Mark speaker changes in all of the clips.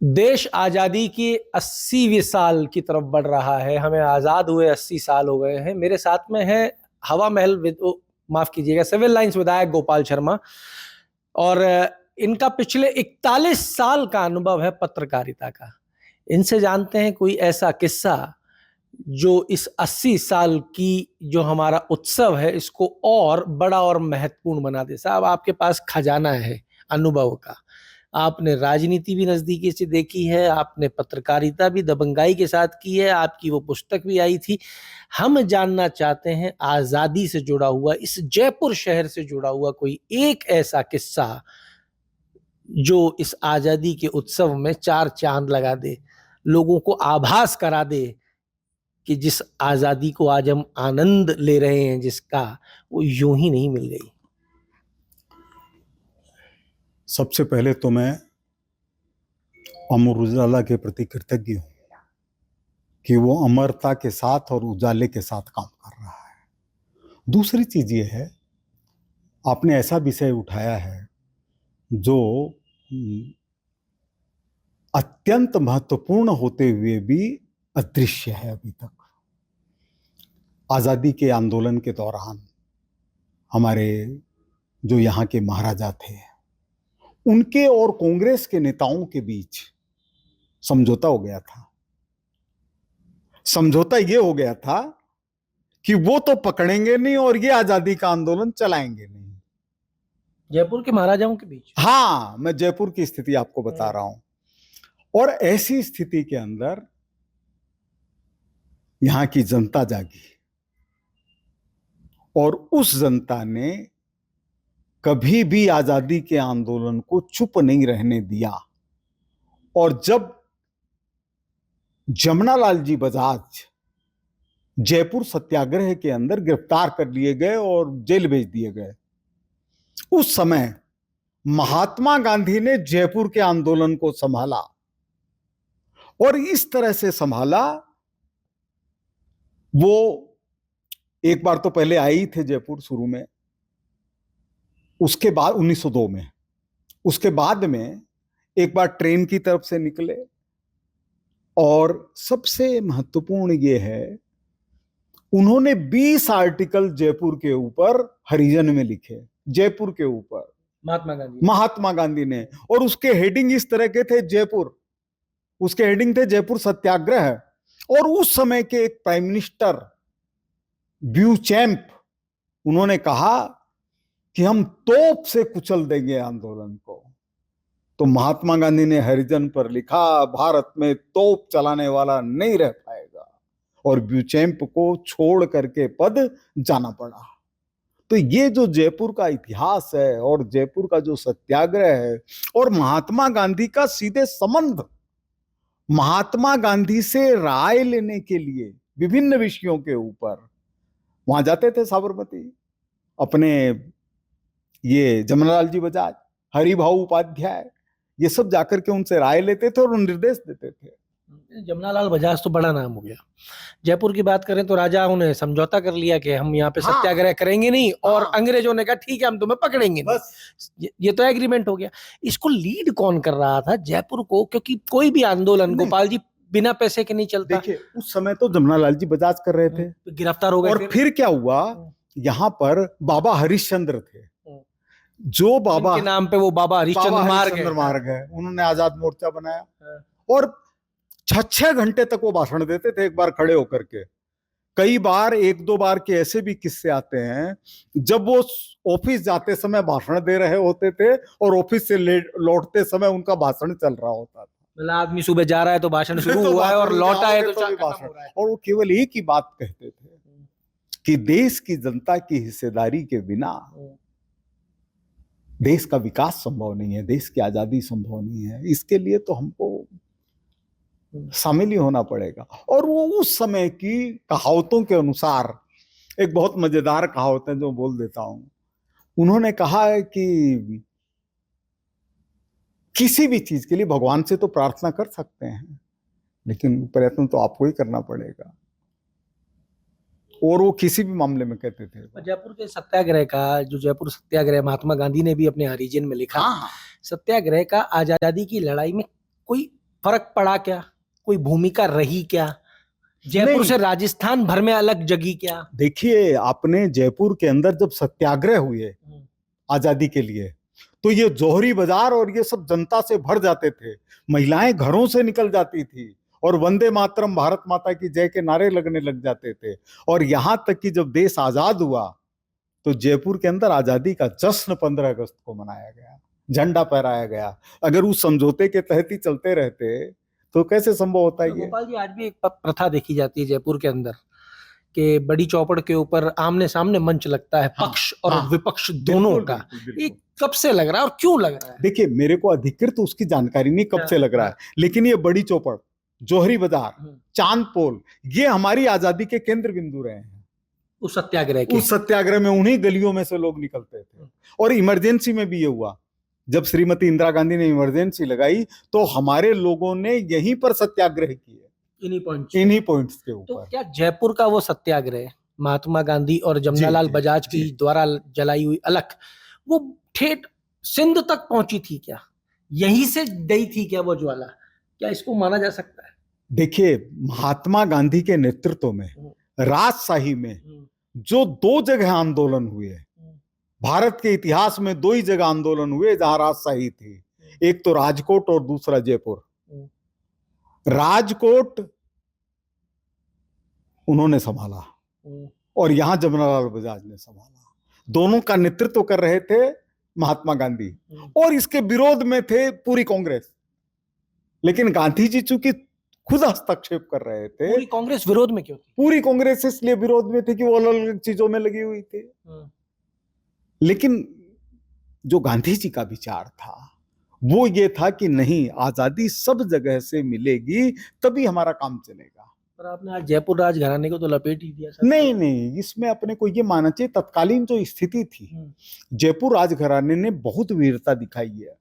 Speaker 1: देश आज़ादी की 80वीं साल की तरफ बढ़ रहा है। हमें आज़ाद हुए 80 साल हो गए हैं। मेरे साथ में है हवा महल माफ कीजिएगा, सिविल लाइंस विधायक गोपाल शर्मा। और इनका पिछले 41 साल का अनुभव है पत्रकारिता का। इनसे जानते हैं कोई ऐसा किस्सा जो इस 80 साल की जो हमारा उत्सव है इसको और बड़ा और महत्वपूर्ण बना दे। साहब, आपके पास खजाना है अनुभव का। आपने राजनीति भी नजदीकी से देखी है, आपने पत्रकारिता भी दबंगाई के साथ की है, आपकी वो पुस्तक भी आई थी। हम जानना चाहते हैं आजादी से जुड़ा हुआ, इस जयपुर शहर से जुड़ा हुआ कोई एक ऐसा किस्सा जो इस आजादी के उत्सव में चार चांद लगा दे, लोगों को आभास करा दे कि जिस आजादी को आज हम आनंद ले रहे हैं जिसका, वो यूं ही नहीं मिल गई।
Speaker 2: सबसे पहले तो मैं अमर उजाला के प्रति कृतज्ञ हूं कि वो अमरता के साथ और उजाले के साथ काम कर रहा है। दूसरी चीज ये है, आपने ऐसा विषय उठाया है जो अत्यंत महत्वपूर्ण होते हुए भी अदृश्य है अभी तक। आजादी के आंदोलन के दौरान हमारे जो यहाँ के महाराजा थे, उनके और कांग्रेस के नेताओं के बीच समझौता हो गया था। समझौता ये हो गया था कि वो तो पकड़ेंगे नहीं और ये आजादी का आंदोलन चलाएंगे नहीं।
Speaker 1: जयपुर के महाराजाओं के बीच?
Speaker 2: हाँ, मैं जयपुर की स्थिति आपको बता रहा हूं। और ऐसी स्थिति के अंदर यहां की जनता जागी और उस जनता ने कभी भी आजादी के आंदोलन को चुप नहीं रहने दिया। और जब जमनालाल जी बजाज जयपुर सत्याग्रह के अंदर गिरफ्तार कर लिए गए और जेल भेज दिए गए, उस समय महात्मा गांधी ने जयपुर के आंदोलन को संभाला और इस तरह से संभाला। वो एक बार तो पहले आए ही थे जयपुर शुरू में, उसके बाद 1902 में, उसके बाद में एक बार ट्रेन की तरफ से निकले। और सबसे महत्वपूर्ण ये है, उन्होंने 20 आर्टिकल जयपुर के ऊपर हरिजन में लिखे, जयपुर के ऊपर महात्मा गांधी ने। और उसके हेडिंग इस तरह के थे, जयपुर, उसके हेडिंग थे जयपुर सत्याग्रह। और उस समय के एक प्राइम मिनिस्टर ब्यूचैम्प, उन्होंने कहा कि हम तोप से कुचल देंगे आंदोलन को। तो महात्मा गांधी ने हरिजन पर लिखा, भारत में तोप चलाने वाला नहीं रह पाएगा, और ब्यूचैम्प को छोड़ करके पद जाना पड़ा। तो ये जो जयपुर का इतिहास है और जयपुर का जो सत्याग्रह है और महात्मा गांधी का सीधे संबंध, महात्मा गांधी से राय लेने के लिए विभिन्न विषयों के ऊपर वहां जाते थे साबरमती, अपने ये जमनालाल जी बजाज, हरिभाऊ उपाध्याय, ये सब जाकर के उनसे राय लेते थे और निर्देश देते थे।
Speaker 1: जमनालाल बजाज तो बड़ा नाम हो गया। जयपुर की बात करें तो राजाओं ने समझौता कर लिया कि हम यहाँ पे सत्याग्रह करेंगे नहीं, और अंग्रेजों ने कहा ठीक है हम तुम्हें पकड़ेंगे नहीं। ये तो एग्रीमेंट हो गया। इसको लीड कौन कर रहा था जयपुर को? क्योंकि कोई भी आंदोलन गोपाल जी बिना पैसे के नहीं चलता।
Speaker 2: देखिए, उस समय तो जमनालाल जी बजाज कर रहे थे,
Speaker 1: गिरफ्तार हो गए।
Speaker 2: और फिर क्या हुआ, यहाँ पर बाबा हरिश्चंद्र थे, जो बाबा
Speaker 1: के नाम पे वो बाबा हरिश्चंद्र
Speaker 2: मार्ग है, उन्होंने आजाद मोर्चा बनाया। और 6-6 घंटे तक वो भाषण देते थे, एक बार खड़े होकर के। कई बार, 1-2 बार के ऐसे भी किस्से आते हैं जब वो ऑफिस जाते समय भाषण दे रहे होते थे और ऑफिस से लौटते समय उनका भाषण चल रहा होता था।
Speaker 1: मतलब आदमी सुबह जा रहा है तो भाषण शुरू हुआ है और लौटा है तो
Speaker 2: भाषण। और वो केवल एक ही बात कहते थे कि देश की जनता की हिस्सेदारी के बिना देश का विकास संभव नहीं है, देश की आजादी संभव नहीं है। इसके लिए तो हमको शामिल ही होना पड़ेगा। और वो उस समय की कहावतों के अनुसार, एक बहुत मजेदार कहावत है जो बोल देता हूं। उन्होंने कहा है कि किसी भी चीज के लिए भगवान से तो प्रार्थना कर सकते हैं, लेकिन प्रयत्न तो आपको ही करना पड़ेगा। और वो किसी भी मामले में कहते थे।
Speaker 1: जयपुर के सत्याग्रह का, जो जयपुर सत्याग्रह महात्मा गांधी ने भी अपने हरिजन में लिखा, सत्याग्रह का आजादी की लड़ाई में कोई फर्क पड़ा क्या, कोई भूमिका रही क्या, जयपुर
Speaker 2: नहीं।
Speaker 1: से राजस्थान भर में अलग जगी क्या?
Speaker 2: देखिए, आपने जयपुर के अंदर जब सत्याग्रह हुए आजादी के लिए, तो ये जौहरी बाजार और ये सब जनता से भर जाते थे। महिलाएं घरों से निकल जाती थी और वंदे मातरम, भारत माता की जय के नारे लगने लग जाते थे। और यहां तक कि जब देश आजाद हुआ तो जयपुर के अंदर आजादी का जश्न 15 अगस्त को मनाया गया, झंडा फहराया गया। अगर उस समझौते के तहत ही चलते रहते तो कैसे संभव होता
Speaker 1: तो
Speaker 2: ये?
Speaker 1: गोपाल जी, आज भी एक प्रथा देखी जाती है जयपुर के अंदर कि बड़ी चौपड़ के ऊपर आमने सामने मंच लगता है,
Speaker 2: हाँ,
Speaker 1: पक्ष और
Speaker 2: हाँ,
Speaker 1: विपक्ष दोनों
Speaker 2: बिल्कुल,
Speaker 1: का।
Speaker 2: बिल्कुल, बिल्कुल।
Speaker 1: ये कब से लग रहा है और क्यों लग रहा है?
Speaker 2: देखिए, मेरे को अधिकृत उसकी जानकारी नहीं कब से लग रहा है, लेकिन ये बड़ी चौपड़, जौहरी बाजार, चांदपोल, ये हमारी आजादी के केंद्र बिंदु रहे हैं।
Speaker 1: उस सत्याग्रह के,
Speaker 2: उस सत्याग्रह में उन्हीं गलियों में से लोग निकलते थे। और इमरजेंसी में भी ये हुआ, जब श्रीमती इंदिरा गांधी ने इमरजेंसी लगाई तो हमारे लोगों ने यहीं पर सत्याग्रह किए, इन्हीं पॉइंट्स के
Speaker 1: तो
Speaker 2: ऊपर।
Speaker 1: क्या जयपुर का वो सत्याग्रह महात्मा गांधी और जमनालाल बजाज की द्वारा जलाई हुई अलख, वो ठेठ सिंध तक पहुंची थी क्या? यहीं से गई थी क्या वो ज्वाला? क्या इसको माना जा सकता है?
Speaker 2: देखिए, महात्मा गांधी के नेतृत्व में राजशाही में जो 2 जगह आंदोलन हुए, भारत के इतिहास में 2 ही जगह आंदोलन हुए जहां राजशाही थी, एक तो राजकोट और दूसरा जयपुर। राजकोट उन्होंने संभाला और यहां जमनालाल बजाज ने संभाला। दोनों का नेतृत्व कर रहे थे महात्मा गांधी और इसके विरोध में थे पूरी कांग्रेस। लेकिन गांधी जी चूंकि खुद हस्तक्षेप कर रहे थे।
Speaker 1: पूरी कांग्रेस विरोध में क्यों थी? पूरी
Speaker 2: कांग्रेस इसलिए विरोध में थी कि वो अलग अलग चीजों में लगी हुई थी। लेकिन जो गांधी जी का विचार था वो ये था कि नहीं, आजादी सब जगह से मिलेगी तभी हमारा काम चलेगा।
Speaker 1: पर आपने आज जयपुर राजघराने को तो लपेट ही दिया।
Speaker 2: नहीं, इसमें अपने को ये मानना चाहिए तत्कालीन जो स्थिति थी, जयपुर राजघराने ने बहुत वीरता दिखाई है।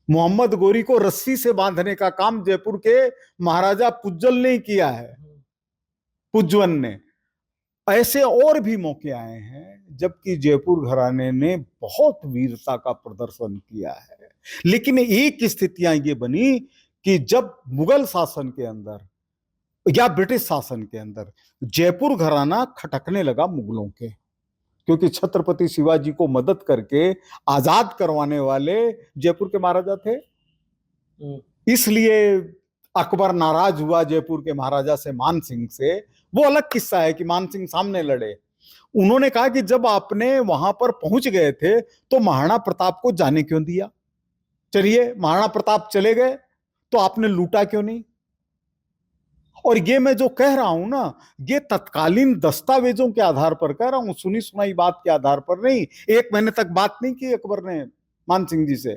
Speaker 2: मोहम्मद गोरी को रस्सी से बांधने का काम जयपुर के महाराजा पुज्जल ने किया है, पुज्जवन ने। ऐसे और भी मौके आए हैं जबकि जयपुर घराने ने बहुत वीरता का प्रदर्शन किया है। लेकिन एक स्थितियां ये बनी कि जब मुगल शासन के अंदर या ब्रिटिश शासन के अंदर जयपुर घराना खटकने लगा मुगलों के, क्योंकि छत्रपति शिवाजी को मदद करके आजाद करवाने वाले जयपुर के महाराजा थे। इसलिए अकबर नाराज हुआ जयपुर के महाराजा से, मान सिंह से। वो अलग किस्सा है कि मान सिंह सामने लड़े। उन्होंने कहा कि जब आपने वहां पर पहुंच गए थे तो महाराणा प्रताप को जाने क्यों दिया? चलिए, महाराणा प्रताप चले गए तो आपने लूटा क्यों नहीं? और ये मैं जो कह रहा हूं ना, ये तत्कालीन दस्तावेजों के आधार पर कह रहा हूं, सुनी सुनाई बात के आधार पर नहीं। 1 महीने तक बात नहीं की अकबर ने मान सिंह जी से।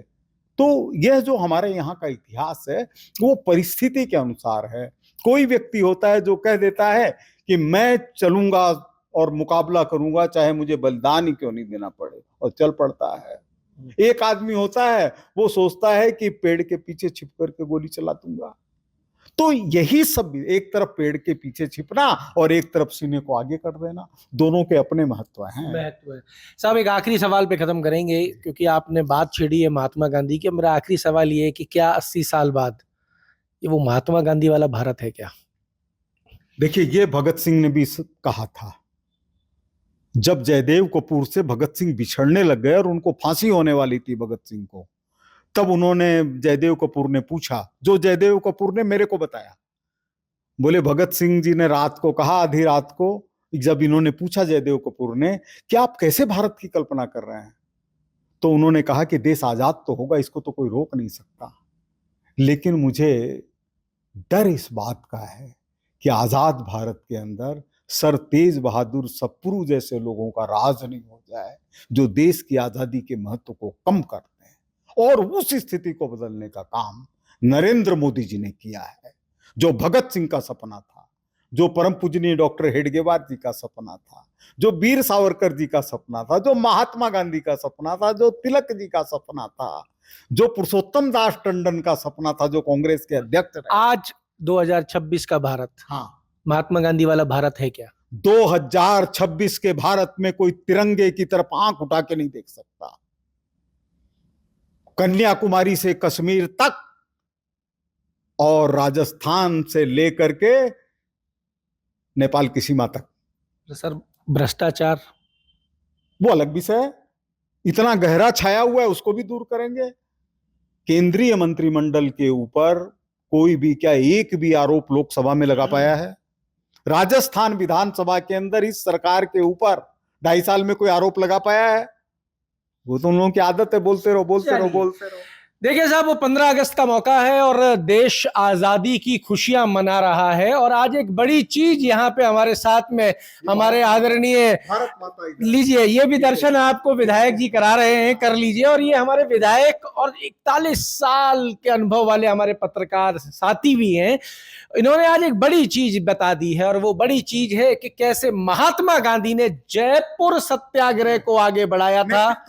Speaker 2: तो यह जो हमारे यहाँ का इतिहास है वो परिस्थिति के अनुसार है। कोई व्यक्ति होता है जो कह देता है कि मैं चलूंगा और मुकाबला करूंगा चाहे मुझे बलिदान ही क्यों नहीं देना पड़े, और चल पड़ता है। एक आदमी होता है वो सोचता है कि पेड़ के पीछे छिप करके गोली चला दूंगा। तो यही सब, एक तरफ पेड़ के पीछे छिपना और एक तरफ सीने को आगे कर देना, दोनों के अपने महत्व हैं।
Speaker 1: साहब, एक आखिरी सवाल पे खत्म करेंगे क्योंकि आपने बात छेड़ी है महात्मा गांधी की। मेरा आखिरी सवाल ये है कि क्या 80 साल बाद ये वो महात्मा गांधी वाला भारत है क्या?
Speaker 2: देखिए, ये भगत सिंह ने भी कहा था। जब जयदेव कपूर से भगत सिंह बिछड़ने लग गए और उनको फांसी होने वाली थी भगत सिंह को, तब उन्होंने, जयदेव कपूर ने पूछा, जो जयदेव कपूर ने मेरे को बताया, बोले भगत सिंह जी ने रात को कहा, आधी रात को, जब इन्होंने पूछा जयदेव कपूर ने कि आप कैसे भारत की कल्पना कर रहे हैं, तो उन्होंने कहा कि देश आजाद तो होगा, इसको तो कोई रोक नहीं सकता, लेकिन मुझे डर इस बात का है कि आजाद भारत के अंदर सर तेज बहादुर सप्रू जैसे लोगों का राज नहीं हो जाए जो देश की आजादी के महत्व को कम कर दें। और उस स्थिति को बदलने का काम नरेंद्र मोदी जी ने किया है। जो भगत सिंह का सपना था, जो परम पूजनीय डॉक्टर हेडगेवार जी का सपना था, जो वीर सावरकर जी का सपना था, जो महात्मा गांधी का सपना था, जो तिलक जी का सपना था, जो पुरुषोत्तम दास टंडन का सपना था, जो कांग्रेस के अध्यक्ष रहे।
Speaker 1: आज 2026 का भारत,
Speaker 2: हाँ,
Speaker 1: महात्मा गांधी वाला भारत है क्या?
Speaker 2: 2026 के भारत में कोई तिरंगे की तरफ आंख उठा के नहीं देख सकता। कन्याकुमारी से कश्मीर तक और राजस्थान से लेकर के नेपाल की सीमा तक।
Speaker 1: सर भ्रष्टाचार
Speaker 2: वो अलग विषय है, इतना गहरा छाया हुआ है, उसको भी दूर करेंगे। केंद्रीय मंत्रिमंडल के ऊपर कोई भी क्या एक भी आरोप लोकसभा में लगा पाया है? राजस्थान विधानसभा के अंदर इस सरकार के ऊपर 2.5 साल में कोई आरोप लगा पाया है? वो तो उन लोगों की आदत है, बोलते रहो बोलते रहो बोलते रहो।
Speaker 1: देखिए साहब, वो 15 अगस्त का मौका है और देश आजादी की खुशियां मना रहा है, और आज एक बड़ी चीज यहाँ पे हमारे साथ में हमारे आदरणीय
Speaker 2: भारत माता
Speaker 1: लीजिए, ये भी दर्शन आपको विधायक जी करा रहे हैं, कर लीजिए। और ये हमारे विधायक और 41 साल के अनुभव वाले हमारे पत्रकार साथी भी हैं। इन्होंने आज एक बड़ी चीज बता दी है, और वो बड़ी चीज है कि कैसे महात्मा गांधी ने जयपुर सत्याग्रह को आगे बढ़ाया था,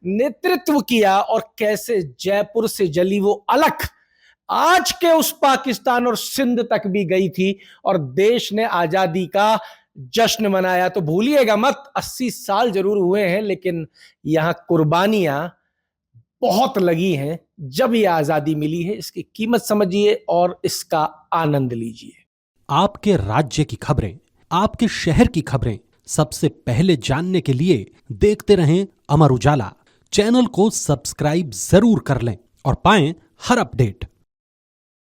Speaker 1: नेतृत्व किया, और कैसे जयपुर से जली वो अलख आज के उस पाकिस्तान और सिंध तक भी गई थी, और देश ने आजादी का जश्न मनाया। तो भूलिएगा मत, 80 साल जरूर हुए हैं, लेकिन यहां कुर्बानियां बहुत लगी हैं। जब ये आजादी मिली है, इसकी कीमत समझिए और इसका आनंद लीजिए।
Speaker 3: आपके राज्य की खबरें, आपके शहर की खबरें सबसे पहले जानने के लिए देखते रहें अमर उजाला। चैनल को सब्सक्राइब जरूर कर लें और पाएं हर अपडेट।